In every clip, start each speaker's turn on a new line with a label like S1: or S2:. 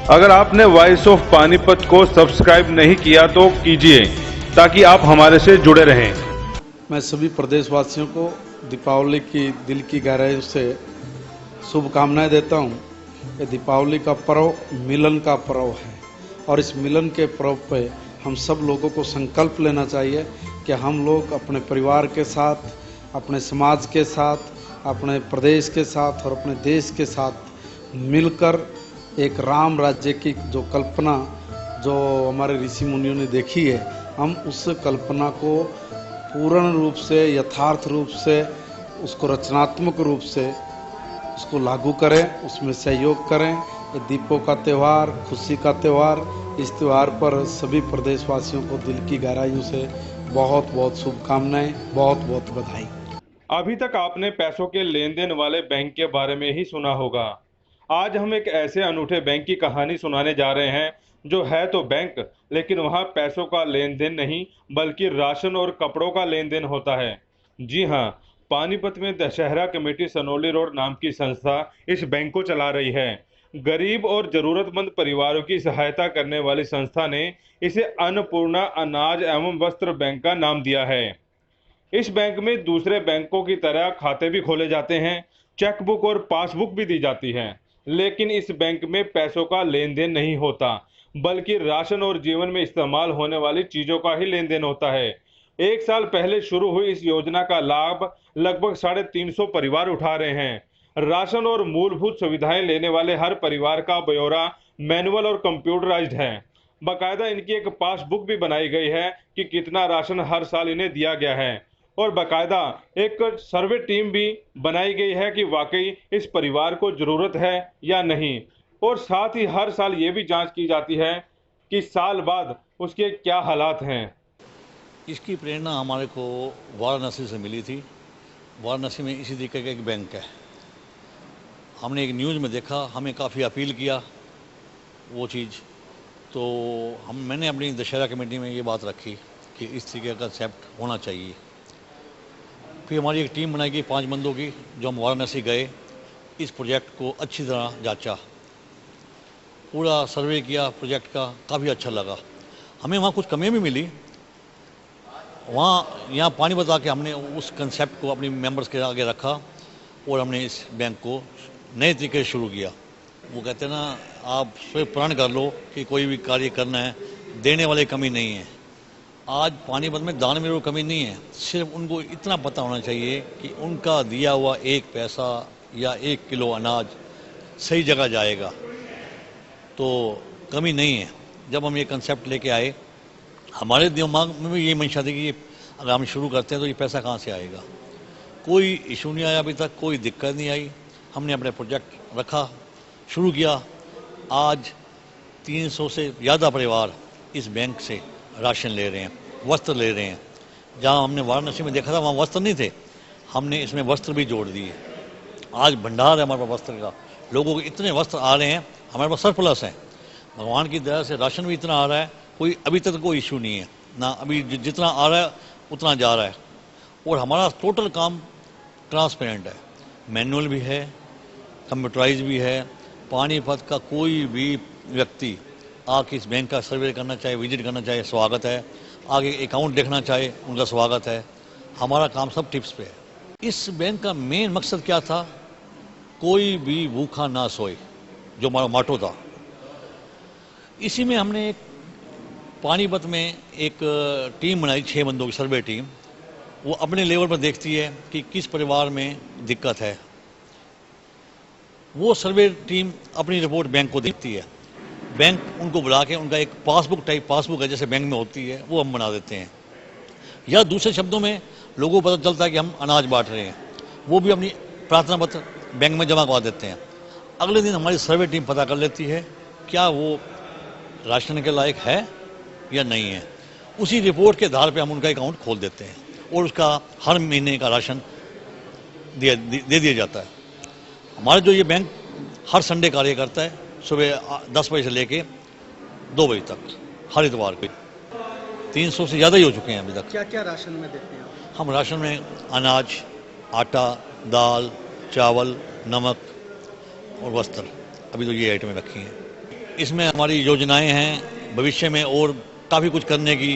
S1: अगर आपने voice of Panipat को सब्सक्राइब नहीं किया तो कीजिए, ताकि आप हमारे से जुड़े रहें।
S2: मैं सभी प्रदेशवासियों को दीपावली की दिल की गहराइयों से शुभकामनाएं देता हूं। ये दीपावली का पर्व मिलन का पर्व है और इस मिलन के पर्व पे हम सब लोगों को संकल्प लेना चाहिए कि हम लोग अपने परिवार के साथ, अपने समाज के साथ, अपने प्रदेश के साथ और अपने देश के साथ मिलकर एक राम राज्य की जो कल्पना जो हमारे ऋषि मुनियों ने देखी है, हम उस कल्पना को पूर्ण रूप से, यथार्थ रूप से, उसको रचनात्मक रूप से उसको लागू करें, उसमें सहयोग करें। ये दीपों का त्यौहार, खुशी का त्यौहार, इस त्यौहार पर सभी प्रदेशवासियों को दिल की गहराइयों से बहुत बहुत शुभकामनाएं, बहुत बहुत बधाई।
S1: अभी तक आपने पैसों के लेन देन वाले बैंक के बारे में ही सुना होगा। आज हम एक ऐसे अनूठे बैंक की कहानी सुनाने जा रहे हैं जो है तो बैंक, लेकिन वहां पैसों का लेन देन नहीं बल्कि राशन और कपड़ों का लेन देन होता है। जी हाँ, पानीपत में दशहरा कमेटी सनोली रोड नाम की संस्था इस बैंक को चला रही है। गरीब और जरूरतमंद परिवारों की सहायता करने वाली संस्था ने इसे अन्नपूर्णा अनाज एवं वस्त्र बैंक का नाम दिया है। इस बैंक में दूसरे बैंकों की तरह खाते भी खोले जाते हैं, चेकबुक और पासबुक भी दी जाती है, लेकिन इस बैंक में पैसों का लेन देन नहीं होता, बल्कि राशन और जीवन में इस्तेमाल होने वाली चीजों का ही लेन देन होता है। एक साल पहले शुरू हुई इस योजना का लाभ लगभग 350 परिवार उठा रहे हैं। राशन और मूलभूत सुविधाएं लेने वाले हर परिवार का ब्यौरा मैनुअल और कंप्यूटराइज्ड है। बाकायदा इनकी एक पासबुक भी बनाई गई है कि कितना राशन हर साल इन्हें दिया गया है, और बाकायदा एक सर्वे टीम भी बनाई गई है कि वाकई इस परिवार को जरूरत है या नहीं। और साथ ही हर साल ये भी जांच की जाती है कि साल बाद उसके क्या हालात हैं।
S3: इसकी प्रेरणा हमारे को वाराणसी से मिली थी। वाराणसी में इसी तरीके का एक बैंक है। हमने एक न्यूज़ में देखा, हमें काफ़ी अपील किया वो चीज़, तो मैंने अपनी दशहरा कमेटी में ये बात रखी कि इस तरीके का कंसेप्ट होना चाहिए। फिर हमारी एक टीम बनाई गई 5 बंदों की, जो हम वाराणसी गए, इस प्रोजेक्ट को अच्छी तरह जांचा, पूरा सर्वे किया प्रोजेक्ट का। काफ़ी अच्छा लगा हमें। वहाँ कुछ कमियाँ भी मिली। वहाँ यहाँ पानी बता के हमने उस कंसेप्ट को अपनी मेंबर्स के आगे रखा और हमने इस बैंक को नए तरीके से शुरू किया। वो कहते हैं ना, आप स्वयं प्रण कर लो कि कोई भी कार्य करना है, देने वाले कमी नहीं है। आज पानीपत में दान में वो कमी नहीं है, सिर्फ उनको इतना पता होना चाहिए कि उनका दिया हुआ 1 पैसा या 1 किलो अनाज सही जगह जाएगा, तो कमी नहीं है। जब हम ये कंसेप्ट लेके आए, हमारे दिमाग में भी ये मंशा थी कि अगर हम शुरू करते हैं तो ये पैसा कहाँ से आएगा। कोई इशू नहीं आया अभी तक, कोई दिक्कत नहीं आई। हमने अपने प्रोजेक्ट रखा, शुरू किया। आज 300 से ज़्यादा परिवार इस बैंक से राशन ले रहे हैं, वस्त्र ले रहे हैं। जहाँ हमने वाराणसी में देखा था वहाँ वस्त्र नहीं थे, हमने इसमें वस्त्र भी जोड़ दिए। आज भंडार है हमारे पास वस्त्र का, लोगों के इतने वस्त्र आ रहे हैं, हमारे पास सरप्लस है। भगवान की दया से राशन भी इतना आ रहा है, कोई अभी तक कोई इशू नहीं है ना। अभी जितना आ रहा है उतना जा रहा है। और हमारा टोटल काम ट्रांसपेरेंट है, मैनुअल भी है, कंप्यूटराइज भी है। पानीपत का कोई भी व्यक्ति आके इस बैंक का सर्वे करना चाहे, विजिट करना चाहे, स्वागत है। आगे अकाउंट देखना चाहे, उनका स्वागत है। हमारा काम सब टिप्स पे है। इस बैंक का मेन मकसद क्या था? कोई भी भूखा ना सोए, जो हमारा मोटो था। इसी में हमने पानीपत में एक टीम बनाई, 6 बंदों की सर्वे टीम। वो अपने लेवल पर देखती है कि किस परिवार में दिक्कत है। वो सर्वे टीम अपनी रिपोर्ट बैंक को देती है। बैंक उनको बुला के उनका एक पासबुक टाइप पासबुक है, जैसे बैंक में होती है, वो हम बना देते हैं। या दूसरे शब्दों में लोगों को पता चलता है कि हम अनाज बांट रहे हैं, वो भी अपनी प्रार्थना पत्र बैंक में जमा करवा देते हैं। अगले दिन हमारी सर्वे टीम पता कर लेती है क्या वो राशन के लायक है या नहीं है। उसी रिपोर्ट के आधार पे हम उनका अकाउंट खोल देते हैं और उसका हर महीने का राशन दे दिया जाता है। हमारा जो ये बैंक हर संडे कार्य करता है, सुबह 10 बजे से लेके 2 बजे तक, हर इतवार को। 300 से ज़्यादा ही हो चुके हैं अभी तक।
S4: क्या क्या राशन में देते हैं?
S3: हम राशन में अनाज, आटा, दाल, चावल, नमक और वस्त्र, अभी तो ये आइटमें रखी हैं। इसमें हमारी योजनाएं हैं, भविष्य में और काफ़ी कुछ करने की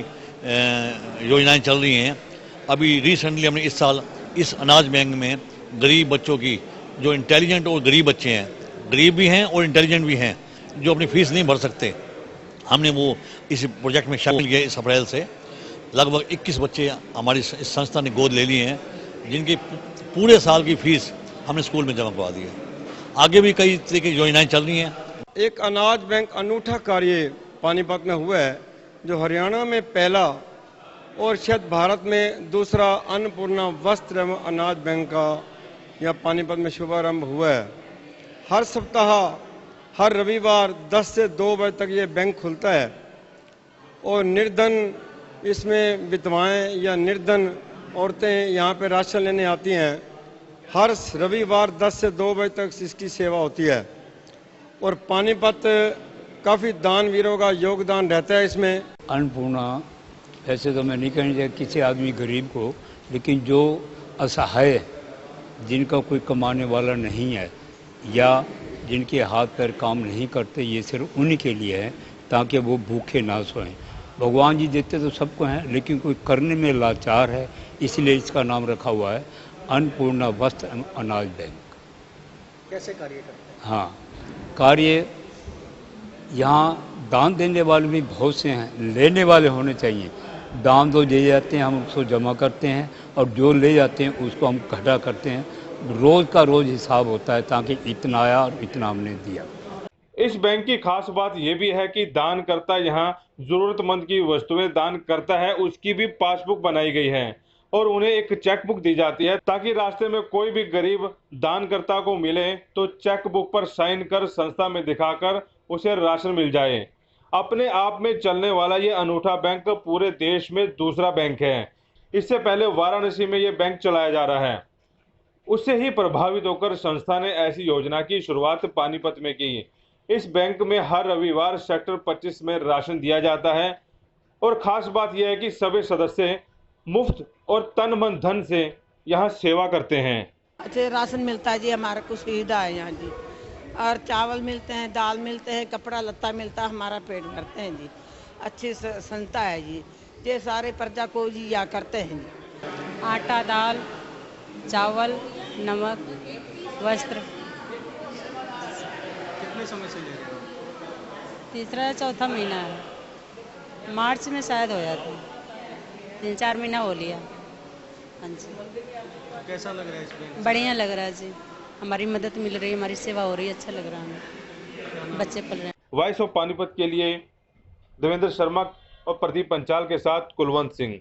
S3: योजनाएं चल रही हैं। अभी रिसेंटली हमने इस साल इस अनाज बैंक में गरीब बच्चों की, जो इंटेलिजेंट और गरीब बच्चे हैं, गरीब भी हैं और इंटेलिजेंट भी हैं, जो अपनी फीस नहीं भर सकते, हमने वो इस प्रोजेक्ट में शामिल किया। इस अप्रैल से लगभग 21 बच्चे हमारी इस संस्था ने गोद ले लिए हैं, जिनकी पूरे साल की फीस हमने स्कूल में जमा करवा दी है। आगे भी कई तरह की योजनाएं चल रही हैं।
S4: एक अनाज बैंक अनूठा कार्य पानीपत में हुआ है, जो हरियाणा में पहला और शायद भारत में दूसरा अन्नपूर्णा वस्त्र एवं अनाज बैंक का यह पानीपत में शुभारंभ हुआ है। हर सप्ताह हर रविवार 10 से 2 बजे तक ये बैंक खुलता है और निर्धन, इसमें विधवाएं या निर्धन औरतें यहाँ पे राशन लेने आती हैं। हर रविवार 10 से 2 बजे तक इसकी सेवा होती है और पानीपत काफ़ी दानवीरों का योगदान रहता है इसमें।
S5: अन्नपूर्णा ऐसे तो मैं नहीं कहना चाहिए किसी आदमी गरीब को, लेकिन जो असहाय, जिनका कोई कमाने वाला नहीं है या जिनके हाथ पैर काम नहीं करते, ये सिर्फ उन्हीं के लिए है ताकि वो भूखे ना सोएं। भगवान जी देते तो सबको हैं, लेकिन कोई करने में लाचार है, इसलिए इसका नाम रखा हुआ है अन्नपूर्णा वस्त्र अनाज बैंक।
S6: कैसे कार्य करते हैं?
S5: हाँ, कार्य यहाँ दान देने वाले भी बहुत से हैं, लेने वाले होने चाहिए। दान तो ले जाते हैं, हम उसको जमा करते हैं और जो ले जाते हैं उसको हम इकट्ठा करते हैं। रोज़ का रोज़ हिसाब होता है ताकि इतना आया और इतना हमने दिया।
S1: इस बैंक की खास बात यह भी है कि दानकर्ता यहाँ जरूरतमंद की वस्तुएं दान करता है, उसकी भी पासबुक बनाई गई है और उन्हें एक चेक बुक दी जाती है, ताकि रास्ते में कोई भी गरीब दानकर्ता को मिले तो चेक बुक पर साइन कर संस्था में दिखाकर उसे राशन मिल जाए। अपने आप में चलने वाला ये अनूठा बैंक पूरे देश में दूसरा बैंक है। इससे पहले वाराणसी में ये बैंक चलाया जा रहा है, उससे ही प्रभावित होकर संस्था ने ऐसी योजना की शुरुआत पानीपत में की। इस बैंक में हर रविवार सेक्टर 25 में राशन दिया जाता है और खास बात यह है कि सभी सदस्य मुफ्त और तन मन धन से यहाँ सेवा करते हैं।
S7: अच्छे राशन मिलता है जी, हमारा कुछ सुविधा है यहाँ जी, और चावल मिलते हैं, दाल मिलते हैं, कपड़ा लत्ता मिलता है, हमारा पेट भरते हैं जी। अच्छी संस्था है जी, ये सारे प्रजा को जी या करते हैं जी।
S8: आटा, दाल, चावल, नमक, वस्त्र।
S6: कितने समय से ले रहे हो?
S8: तीसरा या चौथा महीना है, मार्च में शायद हो जाता है, 3-4 महीना हो लिया। हाँ जी।
S6: कैसा लग रहा है इस बैंक से?
S8: बढ़िया लग रहा है जी, हमारी मदद मिल रही है, हमारी सेवा हो रही है, अच्छा लग रहा है हमें, बच्चे पल रहे हैं।
S1: वॉइस ऑफ पानीपत के लिए देवेंद्र शर्मा और प्रदीप पंचाल के साथ कुलवंत सिंह।